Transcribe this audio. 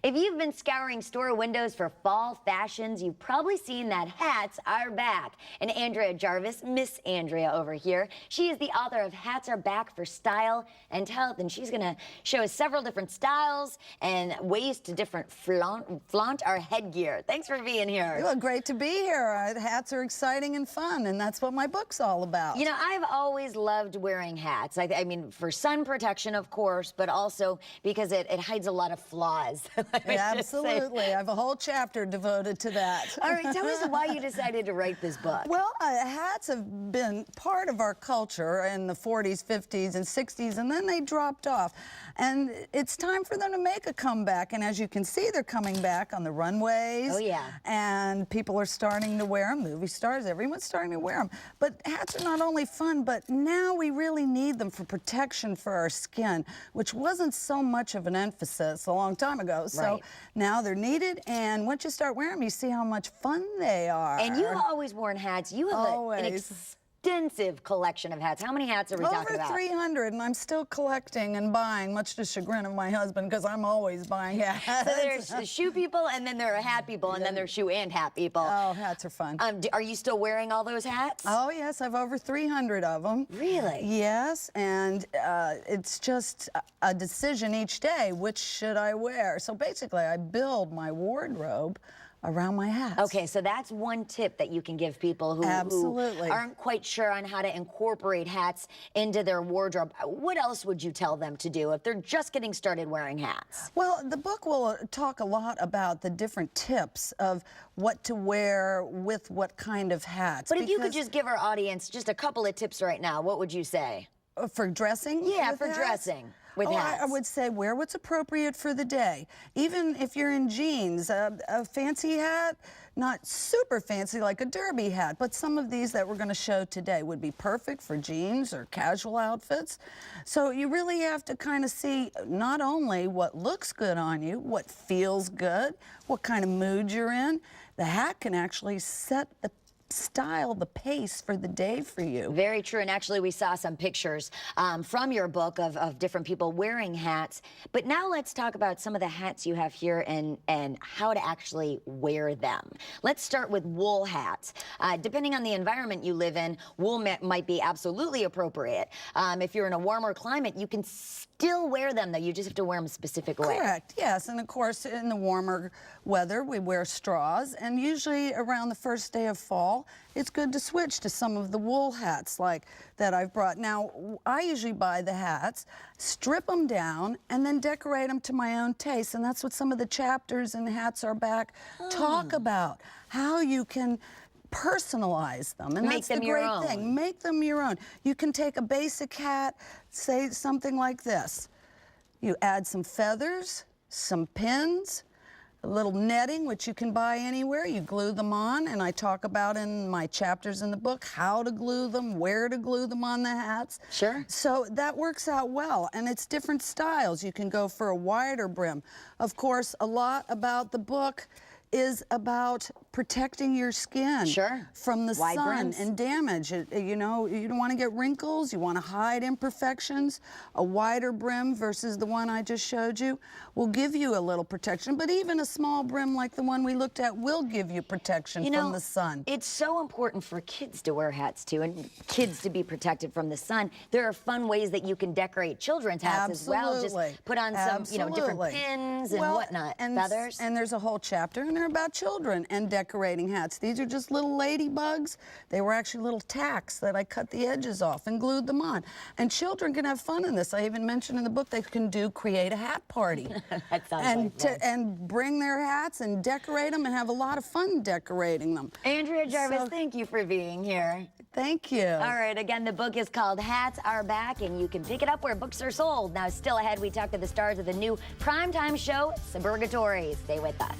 If you've been scouring store windows for fall fashions, you've probably seen that hats are back. And Andrea Jarvis, Miss Andrea over here, she is the author of Hats Are Back for Style and Health, and she's going to show us several different styles and ways to flaunt our headgear. Thanks for being here. Well, great to be here. Hats are exciting and fun, and that's what my book's all about. You know, I've always loved wearing hats. I mean, for sun protection, of course, but also because it hides a lot of flaws. Absolutely. I have a whole chapter devoted to that. All right, tell us why you decided to write this book. Well, hats have been part of our culture in the 40s, 50s, and 60s, and then they dropped off. And it's time for them to make a comeback. And as you can see, they're coming back on the runways. Oh, yeah. And people are starting to wear them. Movie stars, everyone's starting to wear them. But hats are not only fun, but now we really need them for protection for our skin, which wasn't so much of an emphasis a long time ago. So now they're needed, and once you start wearing them, you see how much fun they are. And you've always worn hats. You have an extensive collection of hats. How many hats are we talking about? Over 300, and I'm still collecting and buying, much to the chagrin of my husband, because I'm always buying hats. So there's the shoe people, and then there are hat people, and then there's shoe and hat people. Oh, hats are fun. Are you still wearing all those hats? Oh, yes, I've over 300 of them. Really? Yes, and it's just a decision each day, which should I wear? So basically, I build my wardrobe around my hats. Okay, so that's one tip that you can give people who aren't quite sure on how to incorporate hats into their wardrobe. What else would you tell them to do if they're just getting started wearing hats? Well, the book will talk a lot about the different tips of what to wear with what kind of hats. But if you could just give our audience just a couple of tips right now, what would you say? For dressing? Yeah, for dressing with hats. I would say wear what's appropriate for the day. Even if you're in jeans, a fancy hat, not super fancy like a derby hat, but some of these that we're going to show today would be perfect for jeans or casual outfits. So you really have to kind of see not only what looks good on you, what feels good, what kind of mood you're in. The hat can actually set the style, the pace for the day for you. Very true, and actually we saw some pictures from your book of different people wearing hats. But now let's talk about some of the hats you have here and how to actually wear them. Let's start with wool hats. Depending on the environment you live in, wool might be absolutely appropriate. If you're in a warmer climate, you can still wear them, though. You just have to wear them a specific way. Correct, yes. And of course, in the warmer weather, we wear straws. And usually around the first day of fall, it's good to switch to some of the wool hats like that I've brought. Now, I usually buy the hats, strip them down, and then decorate them to my own taste. And that's what some of the chapters in Hats Are Back talk about, how you can personalize them, and that's the great thing. Make them your own. You can take a basic hat, say something like this. You add some feathers, some pins, a little netting, which you can buy anywhere. You glue them on, and I talk about in my chapters in the book how to glue them, where to glue them on the hats. Sure. So that works out well, and it's different styles. You can go for a wider brim. Of course, a lot about the book is about protecting your skin from the sun and damage. You know, you don't want to get wrinkles, you want to hide imperfections. A wider brim versus the one I just showed you will give you a little protection, but even a small brim like the one we looked at will give you protection from the sun. It's so important for kids to wear hats too, and kids to be protected from the sun. There are fun ways that you can decorate children's hats as well. Just put on some, you know, different pins and whatnot, feathers. And there's a whole chapter in there about children and decorating hats. These are just little ladybugs. They were actually little tacks that I cut the edges off and glued them on. And children can have fun in this. I even mentioned in the book they can create a hat party. That sounds like fun. And bring their hats and decorate them and have a lot of fun decorating them. Andrea Jarvis, thank you for being here. Thank you. All right, again, the book is called Hats Are Back, and you can pick it up where books are sold. Now, still ahead, we talk to the stars of the new primetime show, Suburgatory. Stay with us.